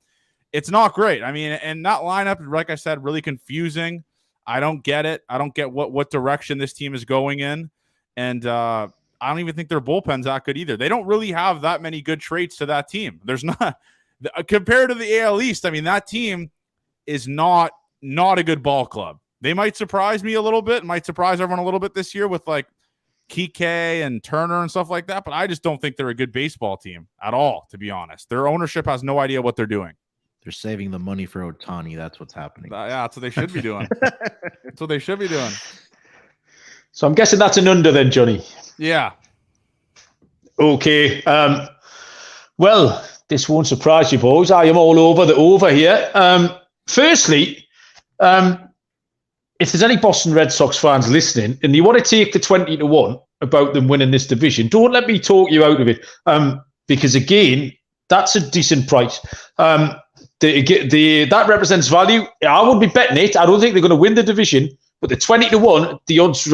It's not great. I mean, and that lineup, like I said, really confusing. I don't get it. I don't get what direction this team is going in. And I don't even think their bullpen's that good either. They don't really have that many good traits to that team. There's not, compared to the AL East, I mean, that team is not a good ball club. They might surprise me a little bit, might surprise everyone a little bit this year with Kike and Turner and stuff like that, but I just don't think they're a good baseball team at all, to be honest. Their ownership has no idea what they're doing. They're saving the money for Ohtani. That's what's happening. Yeah, that's what they should be doing. That's what they should be doing. So I'm guessing that's an under then, Johnny. Yeah. Okay. Well, this won't surprise you, boys. I am all over the over here. Firstly, if there's any Boston Red Sox fans listening and you want to take the 20-1 about them winning this division, don't let me talk you out of it. Because again, that's a decent price. That represents value. I wouldn't be betting it. I don't think they're going to win the division, but the 20-1, the odds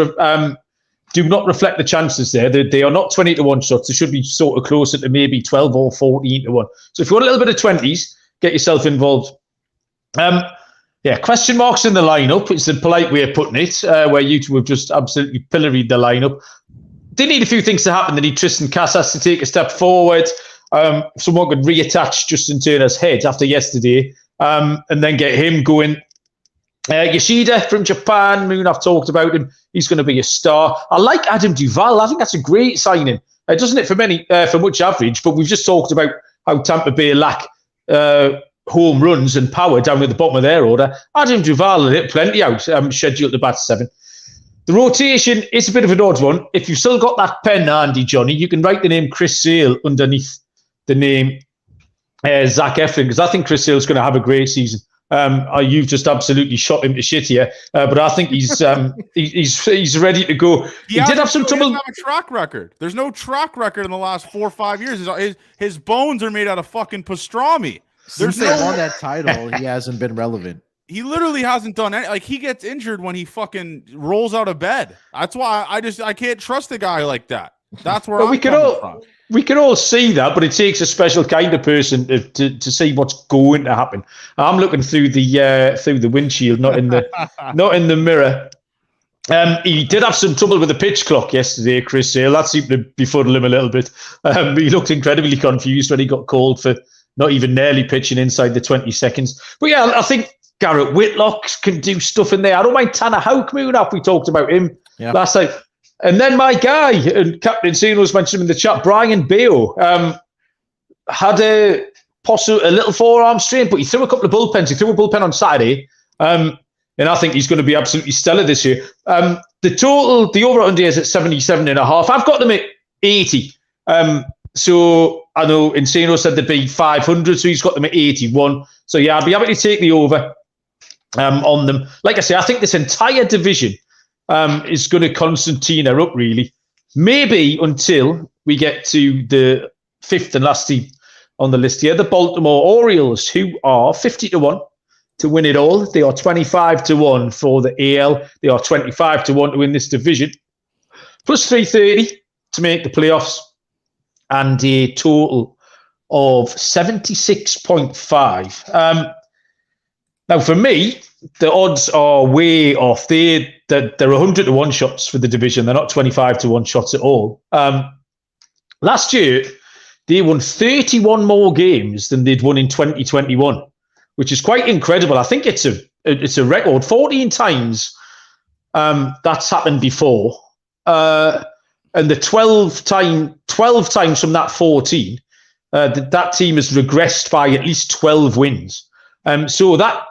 do not reflect the chances there. They are not 20-1 shots. They should be sort of closer to maybe 12 or 14-1. So if you want a little bit of 20s, get yourself involved. Yeah, question marks in the lineup. It's the polite way of putting it, where you two have just absolutely pilloried the lineup. They need a few things to happen. They need Tristan Casas to take a step forward. Someone could reattach Justin Turner's head after yesterday, and then get him going. Yoshida from Japan, Munaf talked about him. He's going to be a star. I like Adam Duvall. I think that's a great signing. Doesn't it for much average, but we've just talked about how Tampa Bay lack home runs and power down at the bottom of their order. Adam Duvall will hit plenty out, scheduled to bat 7. The rotation is a bit of an odd one. If you've still got that pen handy, Johnny, you can write the name Chris Sale underneath the name Zach Eflin, because I think Chris Sale's going to have a great season. You've just absolutely shot him to shit here, but I think he's ready to go. He did have some trouble. He doesn't have a track record. There's no track record in the last 4 or 5 years. His bones are made out of fucking pastrami. Since they won that title, he hasn't been relevant. He literally hasn't done any. Like, he gets injured when he fucking rolls out of bed. That's why I can't trust a guy like that. That's where we can all see that, but it takes a special kind of person to see what's going to happen. I'm looking through the windshield, not in the mirror. He did have some trouble with the pitch clock yesterday, Chris Sale. That seemed to befuddle him a little bit. He looked incredibly confused when he got called for not even nearly pitching inside the 20 seconds. But yeah, I think Garrett Whitlock can do stuff in there. I don't mind Tanner Houck moving up. We talked about him last night. And then my guy, and Captain Sino's mentioned him in the chat, Brian Bayo, had a little forearm strain, but he threw a couple of bullpens. He threw a bullpen on Saturday. And I think he's going to be absolutely stellar this year. The over-under is at 77.5. I've got them at 80. So I know Insano said they'd be 500, so he's got them at 81. So yeah, I'd be happy to take the over on them. Like I say, I think this entire division is going to Constantina up, really. Maybe until we get to the 5th and last team on the list here, the Baltimore Orioles, who are 50-1 to win it all. They are 25-1 for the AL. They are 25-1 to win this division. Plus 330 to make the playoffs. And a total of 76.5. Now, for me, the odds are way off. They're 100-1 shots for the division. They're not 25-1 shots at all. Last year, they won 31 more games than they'd won in 2021, which is quite incredible. I think it's a record. 14 times that's happened before. And the 12 times from that 14, that team has regressed by at least 12 wins. So that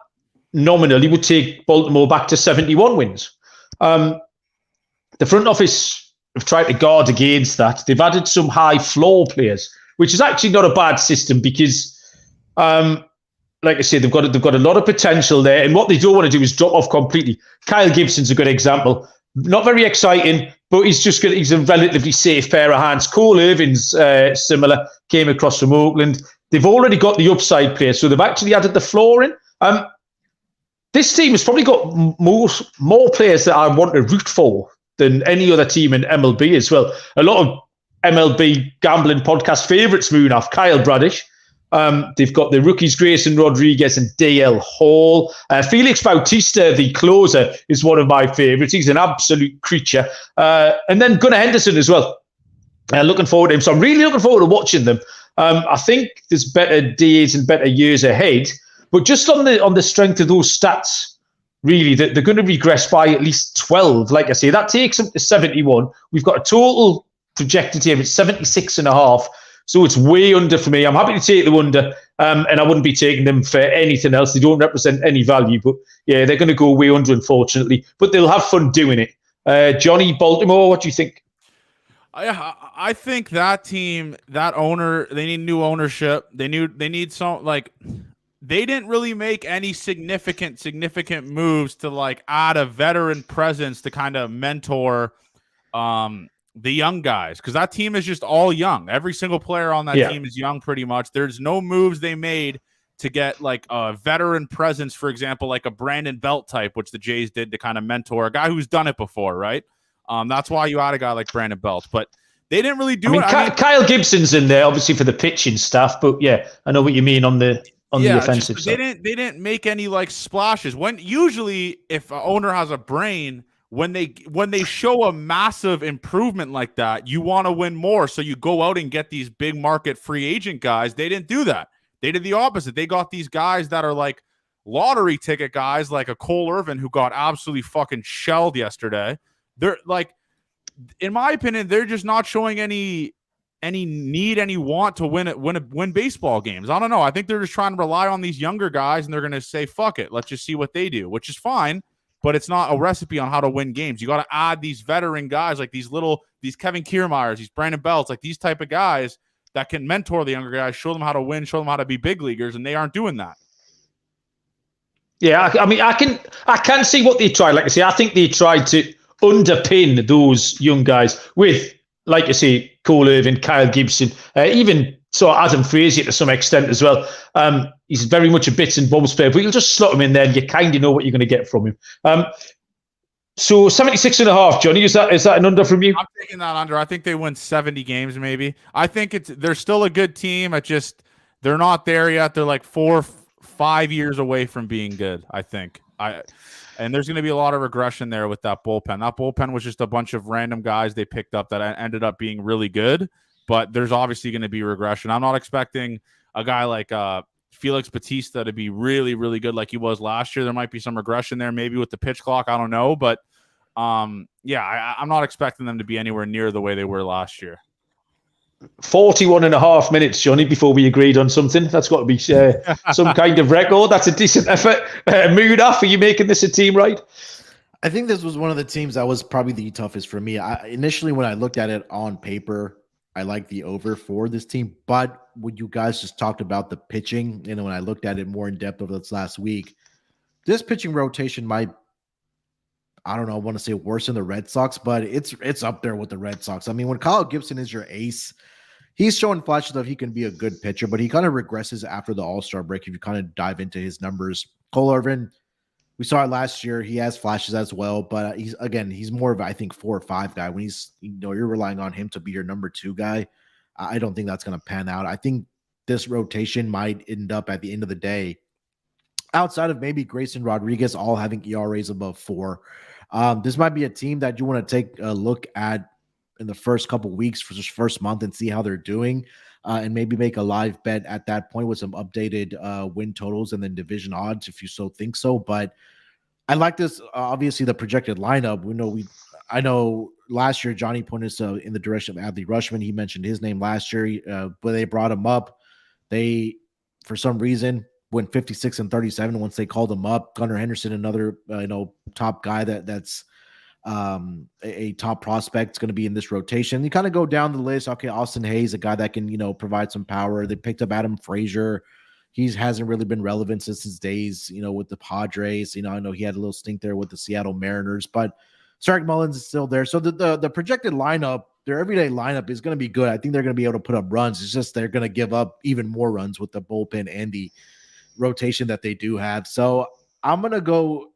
nominally would take Baltimore back to 71 wins. The front office have tried to guard against that. They've added some high floor players, which is actually not a bad system because, like I said, they've got a lot of potential there. And what they don't want to do is drop off completely. Kyle Gibson's a good example. Not very exciting, but he's a relatively safe pair of hands. Cole Irvin's similar, came across from Oakland. They've already got the upside players, so they've actually added the floor in. This team has probably got more players that I want to root for than any other team in MLB as well. A lot of MLB Gambling Podcast favourites, Munaf, Kyle Bradish. They've got the rookies, Grayson Rodriguez and DL Hall. Felix Bautista, the closer, is one of my favourites. He's an absolute creature. And then Gunnar Henderson as well. Looking forward to him. So I'm really looking forward to watching them. I think there's better days and better years ahead. But just on the strength of those stats, really, they're going to regress by at least 12. Like I say, that takes them to 71. We've got a total projected here of 76.5. So it's way under for me. I'm happy to take the under, and I wouldn't be taking them for anything else. They don't represent any value, but yeah, they're going to go way under, unfortunately. But they'll have fun doing it. Johnny, Baltimore, what do you think? I think that team, that owner, they need new ownership. They need some, like, they didn't really make any significant moves to like add a veteran presence to kind of mentor the young guys, because that team is just all young. Every single player on that team is young pretty much. There's no moves they made to get like a veteran presence, for example, like a Brandon Belt type, which the Jays did to kind of mentor a guy who's done it before, right? That's why you add a guy like Brandon Belt, but they didn't really do it. Kyle Gibson's in there, obviously, for the pitching staff, but yeah, I know what you mean on the on the offensive they side. didn't make any like splashes. When usually if an owner has a brain, when they show a massive improvement like that, you want to win more. So you go out and get these big market free agent guys. They didn't do that. They did the opposite. They got these guys that are like lottery ticket guys, like a Cole Irvin who got absolutely fucking shelled yesterday. They're like, in my opinion, they're just not showing any need, any want to win baseball games. I don't know. I think they're just trying to rely on these younger guys, and they're going to say, fuck it, let's just see what they do, which is fine, but it's not a recipe on how to win games. You got to add these veteran guys, like these Kevin Kiermaiers, these Brandon Belts, like these type of guys that can mentor the younger guys, show them how to win, show them how to be big leaguers, and they aren't doing that. Yeah, I mean, I can see what they tried. Like I say, I think they tried to underpin those young guys with, like you say, Cole Irvin, Kyle Gibson, even so Adam Frazier to some extent as well. He's very much a bits and bobs player, but you'll just slot him in there and you kind of know what you're going to get from him. So 76.5, Johnny, is that an under from you? I'm taking that under. I think they win 70 games maybe. I think they're still a good team. They're not there yet. They're like 4-5 years away from being good, I think. And there's going to be a lot of regression there with that bullpen. That bullpen was just a bunch of random guys they picked up that ended up being really good, but there's obviously going to be regression. I'm not expecting a guy like Felix Bautista to be really, really good like he was last year. There might be some regression there, maybe with the pitch clock. I don't know, but I'm not expecting them to be anywhere near the way they were last year. 41.5 minutes, Johnny, before we agreed on something. That's got to be some kind of record. That's a decent effort. Munaf, are you making this a team right? I think this was one of the teams that was probably the toughest for me. Initially, when I looked at it on paper, I liked the over for this team. But when you guys just talked about the pitching, when I looked at it more in depth over this last week, this pitching rotation might, I don't know, I want to say worse than the Red Sox, but it's up there with the Red Sox. I mean, when Kyle Gibson is your ace, he's showing flashes of he can be a good pitcher, but he kind of regresses after the All-Star break if you kind of dive into his numbers. Cole Irvin, we saw it last year. He has flashes as well, but he's more of, I think, 4 or 5 guy. When you're relying on him to be your number 2 guy, I don't think that's going to pan out. I think this rotation might end up at the end of the day, outside of maybe Grayson Rodriguez, all having ERAs above 4. This might be a team that you want to take a look at in the first couple weeks for this first month and see how they're doing, and maybe make a live bet at that point with some updated win totals and then division odds if you so think so. But I like this. Obviously, the projected lineup. I know last year Johnny pointed us in the direction of Adley Rutschman. He mentioned his name last year, but they brought him up. They, for some reason, went 56-37 once they called him up. Gunnar Henderson, another top guy that's a top prospect, is going to be in this rotation. You kind of go down the list. Okay, Austin Hayes, a guy that can provide some power. They picked up Adam Frazier. He hasn't really been relevant since his days with the Padres. I know he had a little stink there with the Seattle Mariners, but Sarek Mullins is still there. So the projected lineup, their everyday lineup, is going to be good. I think they're going to be able to put up runs. It's just they're going to give up even more runs with the bullpen and the rotation that they do have. So I'm going to go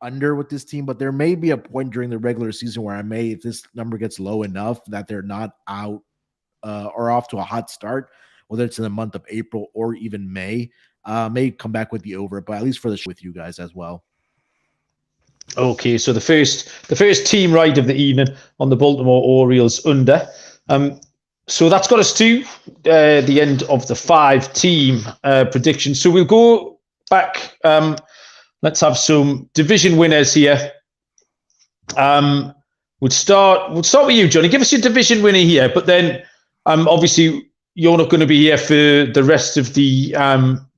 under with this team, but there may be a point during the regular season where if this number gets low enough that they're not out or off to a hot start, whether it's in the month of April or even May, may come back with the over, but at least for the with you guys as well. Okay, so the first team right of the evening on the Baltimore Orioles under. So that's got us to the end of the 5-team prediction. So we'll go back. Let's have some division winners here. We'll start with you, Johnny. Give us your division winner here, but then obviously you're not going to be here for the rest of the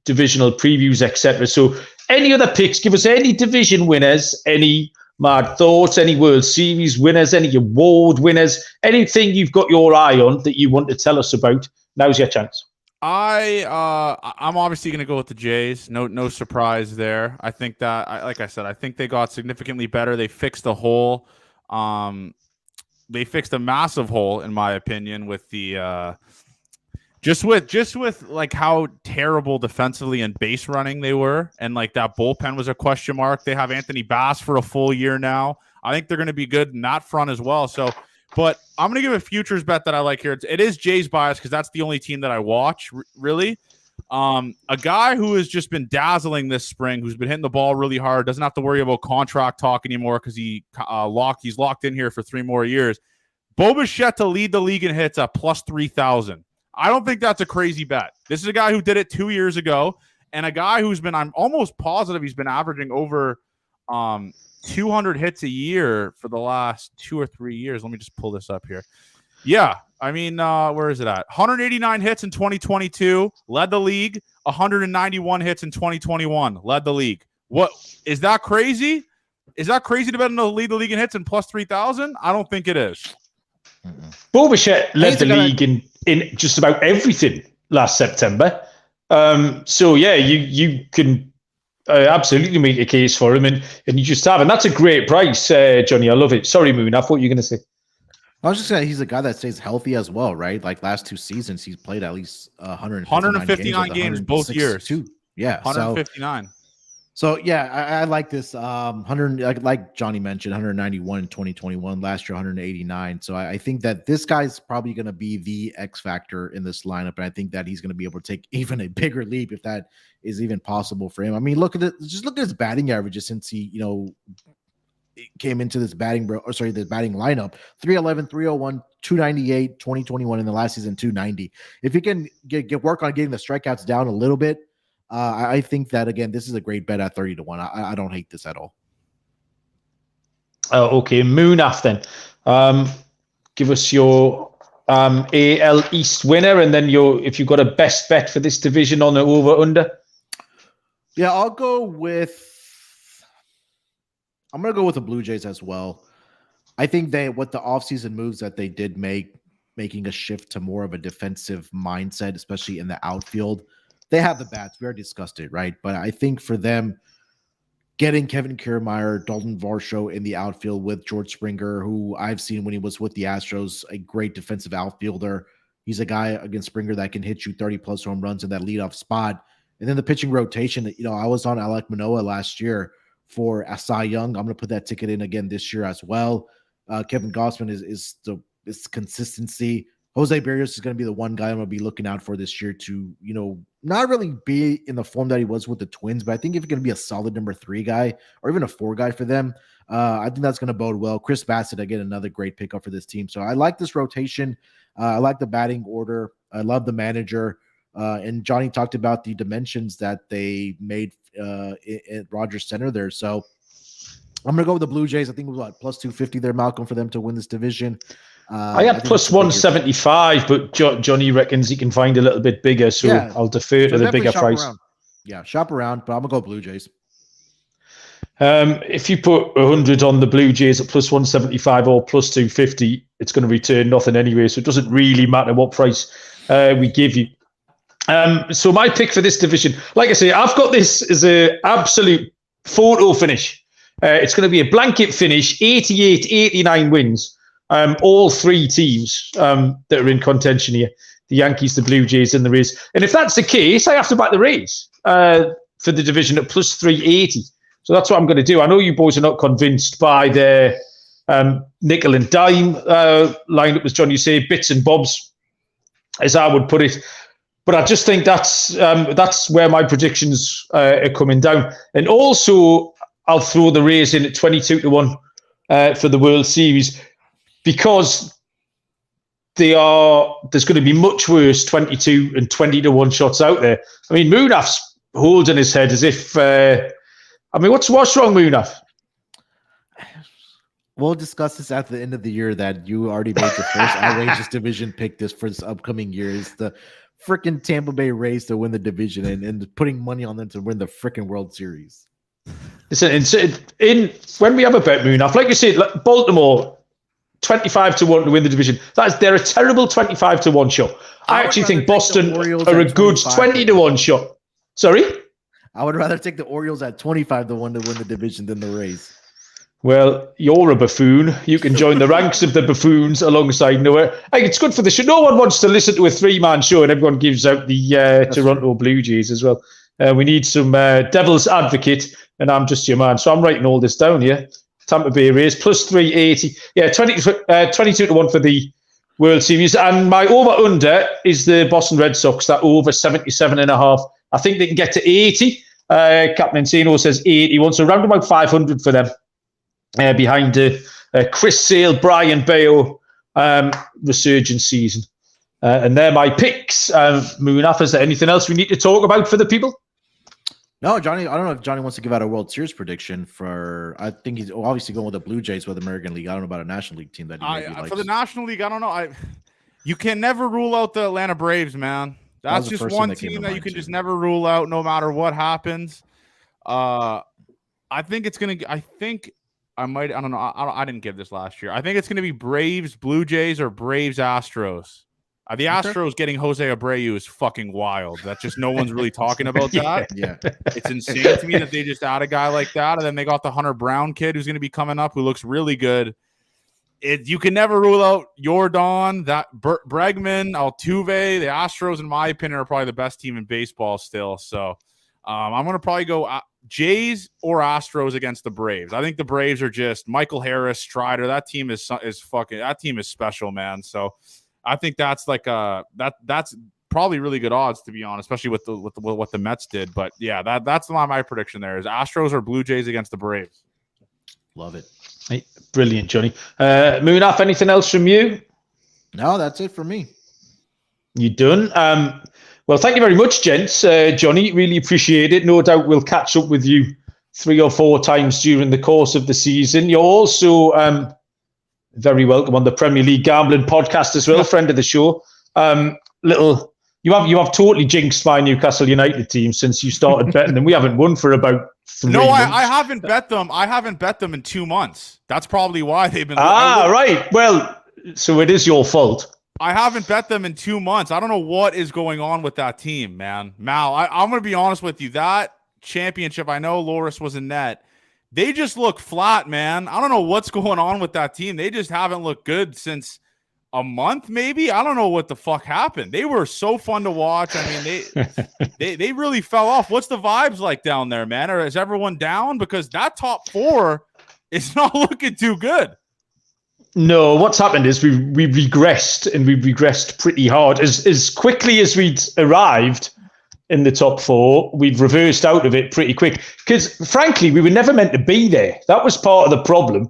divisional previews, etc. So any other picks? Give us any division winners, any mad thoughts, any World Series winners, any award winners, anything you've got your eye on that you want to tell us about. Now's your chance. I'm obviously going to go with the Jays. No surprise there. I think that, like I said, I think they got significantly better. They fixed a hole. They fixed a massive hole, in my opinion, with the just with like how terrible defensively and base running they were, and like that bullpen was a question mark. They have Anthony Bass for a full year now. I think they're going to be good in that front as well. So, but I'm going to give a futures bet that I like here. It is Jays bias because that's the only team that I watch really. A guy who has just been dazzling this spring, who's been hitting the ball really hard, doesn't have to worry about contract talk anymore because he's locked in here for 3 more years. Bo Bichette to lead the league in hits at plus 3,000. I don't think that's a crazy bet. This is a guy who did it 2 years ago, and a guy I'm almost positive he's been averaging over 200 hits a year for the last 2 or 3 years. Let me just pull this up here. Yeah, I mean, where is it at? 189 hits in 2022, led the league. 191 hits in 2021, led the league. What is that crazy? Is that crazy to bet him to lead the league in hits in plus 3,000? I don't think it is. Bo Bichette led the league in just about everything last September. So yeah, you can absolutely make a case for him, and you just have, and that's a great price, Johnny. I love it. Sorry, Moon, I thought you were going to say. I was just saying he's a guy that stays healthy as well, right? Like last 2 seasons, he's played at least 159 games both years. Yeah, 159. So yeah, I like this. 100, like Johnny mentioned, 191 in 2021. Last year, 189. So I think that this guy's probably going to be the X factor in this lineup, and I think that he's going to be able to take even a bigger leap if that is even possible for him. I mean, look at his batting averages since he, came into this batting lineup. 311, 301, 298, 2021, in the last season 290. If he can get work on getting the strikeouts down a little bit, I think that, again, this is a great bet at 30 to 1. I don't hate this at all. Okay, Munaf then. Give us your AL East winner, and then if you've got a best bet for this division on the over-under. Yeah, I'm going to go with the Blue Jays as well. I think with the offseason moves that they did making a shift to more of a defensive mindset, especially in the outfield, they have the bats. We already discussed it, right? But I think for them, getting Kevin Kiermaier, Dalton Varsho in the outfield with George Springer, who I've seen when he was with the Astros, a great defensive outfielder. He's a guy against Springer that can hit you 30-plus home runs in that leadoff spot. And then the pitching rotation, I was on Alek Manoah last year for Cy Young. I'm going to put that ticket in again this year as well. Kevin Gausman is consistency. Jose Berrios is going to be the one guy I'm going to be looking out for this year to, not really be in the form that he was with the Twins, but I think if he's going to be a solid number 3 guy or even a 4 guy for them, I think that's going to bode well. Chris Bassett, again, another great pickup for this team. So I like this rotation. I like the batting order. I love the manager. And Johnny talked about the dimensions that they made at Rogers Center there. So I'm going to go with the Blue Jays. I think it was plus 250 there, Malcolm, for them to win this division. I had plus 175, but Johnny reckons he can find a little bit bigger, so yeah, I'll defer to the bigger price. Around. Yeah, shop around, but I'm going to go Blue Jays. If you put 100 on the Blue Jays at plus 175 or plus 250, it's going to return nothing anyway, so it doesn't really matter what price we give you. So my pick for this division, like I say, I've got this as an absolute photo finish. It's going to be a blanket finish, 88-89 wins. All 3 teams that are in contention here, the Yankees, the Blue Jays, and the Rays. And if that's the case, I have to back the Rays for the division at plus 380. So that's what I'm going to do. I know you boys are not convinced by the nickel and dime lineup, as John, you say, bits and bobs, as I would put it. But I just think that's where my predictions are coming down. And also, I'll throw the Rays in at 22 to 1 for the World Series, because there's going to be much worse 22 and 20 to 1 shots out there. I mean, Munaf's holding his head as if, what's wrong, Munaf? We'll discuss this at the end of the year that you already made the first outrageous division pick for this upcoming year is the freaking Tampa Bay Rays to win the division and putting money on them to win the freaking World Series. Listen, when we have a bet, Munaf, like you said, Baltimore, 25 to 1 to win the division. They're a terrible 25 to 1 shot. I actually think Boston are a good 20 to 1 shot. Sorry? I would rather take the Orioles at 25 to 1 to win the division than the Rays. Well, you're a buffoon. You can join the ranks of the buffoons alongside Noah. It's good for the show. No one wants to listen to a 3-man show, and everyone gives out the Toronto Blue Jays as well. We need some devil's advocate, and I'm just your man. So I'm writing all this down here. Tampa Bay Rays plus 380. Yeah, 22 to 1 for the World Series. And my over-under is the Boston Red Sox, that over 77.5. I think they can get to 80. Captain Encino says 81. So around about 500 for them. Behind Chris Sale, Brian Bayo resurgence season. And they're my picks. Munaf, is there anything else we need to talk about for the people? No, Johnny, I don't know if Johnny wants to give out a World Series prediction for, I think he's obviously going with the Blue Jays with the American League. I don't know about a National League team that he maybe likes. For the National League, I don't know. You can never rule out the Atlanta Braves, man. That's just one team that you can just never rule out no matter what happens. I think it's going to, I don't know. I didn't give this last year. I think it's going to be Braves, Blue Jays, or Braves, Astros. The Astros getting Jose Abreu is fucking wild. That's just no one's really talking about that. Yeah. It's insane to me that they just add a guy like that. And then they got the Hunter Brown kid who's going to be coming up who looks really good. You can never rule out Jordan, that Bregman, Altuve. The Astros, in my opinion, are probably the best team in baseball still. So I'm going to probably go Jays or Astros against the Braves. I think the Braves are just Michael Harris, Strider. That team is special, man. So I think that's that's probably really good odds, to be honest, especially with what the Mets did. But yeah, that's my prediction. There is Astros or Blue Jays against the Braves. Love it. Hey, brilliant, Johnny. Munaf, anything else from you? No, that's it for me. You done? Well, thank you very much, gents. Johnny, really appreciate it. No doubt we'll catch up with you 3 or 4 times during the course of the season. You're also very welcome on the Premier League Gambling Podcast as well, friend of the show. You have totally jinxed my Newcastle United team since you started betting them. We haven't won for about 3 months. I haven't bet them. I haven't bet them in 2 months. That's probably why they've been. Right. Well, so it is your fault. I haven't bet them in 2 months. I don't know what is going on with that team, man. Mal, I'm going to be honest with you. That championship, I know Loris was in net. They just look flat, man. I don't know what's going on with that team. They just haven't looked good since a month, maybe. I don't know what the fuck happened. They were so fun to watch. I mean, they really fell off. What's the vibes like down there, man? Or is everyone down? Because that top 4 is not looking too good. No, what's happened is we regressed, and we regressed pretty hard. As quickly as we'd arrived in the top 4, we'd reversed out of it pretty quick. Because, frankly, we were never meant to be there. That was part of the problem.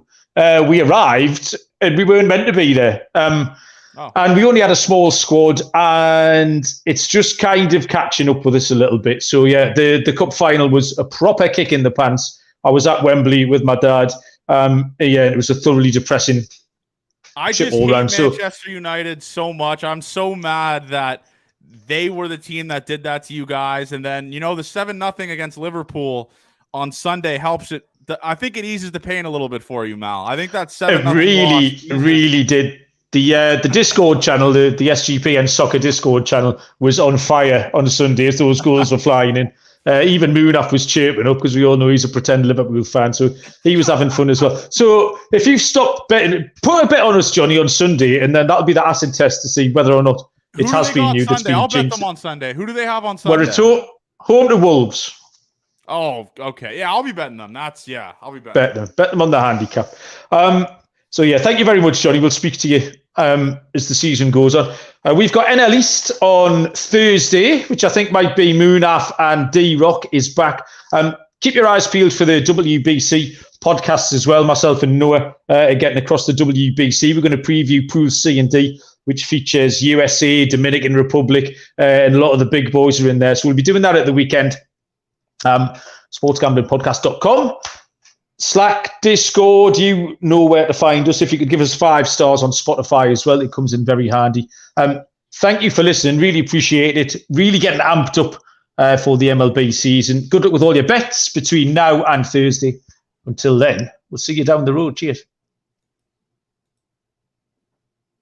We arrived, and we weren't meant to be there. And we only had a small squad, and it's just kind of catching up with us a little bit. So, yeah, the cup final was a proper kick in the pants. I was at Wembley with my dad. It was a thoroughly depressing I just hate Manchester United so much. I'm so mad that they were the team that did that to you guys. And then, the 7-0 against Liverpool on Sunday helps it. I think it eases the pain a little bit for you, Mal. I think that 7-0 really did. The Discord channel, the SGP and Soccer Discord channel was on fire on Sunday as those goals were flying in. Even Munaf was chirping up because we all know he's a pretend Liverpool fan, so he was having fun as well. So if you've stopped betting, put a bet on us, Johnny, on Sunday, and then that'll be the acid test to see whether or not it has been you that's been I'll jinxed. bet them on Sunday. Who do they have on Sunday? Well, it's home to Wolves. Oh, okay. Yeah, I'll be betting them. I'll be betting them. Bet them on the handicap. So yeah, thank you very much, Johnny. We'll speak to you as the season goes on. We've got NL East on Thursday, which I think might be Munaf and D-Rock is back. Keep your eyes peeled for the WBC podcasts as well. Myself and Noah are getting across the WBC. We're going to preview Pools C and D, which features USA, Dominican Republic, and a lot of the big boys are in there. So we'll be doing that at the weekend. sportsgamblingpodcast.com. Slack, Discord, you know where to find us. If you could give us 5 stars on Spotify as well, it comes in very handy. Thank you for listening. Really appreciate it. Really getting amped up for the MLB season. Good luck with all your bets between now and Thursday. Until then, we'll see you down the road. Cheers.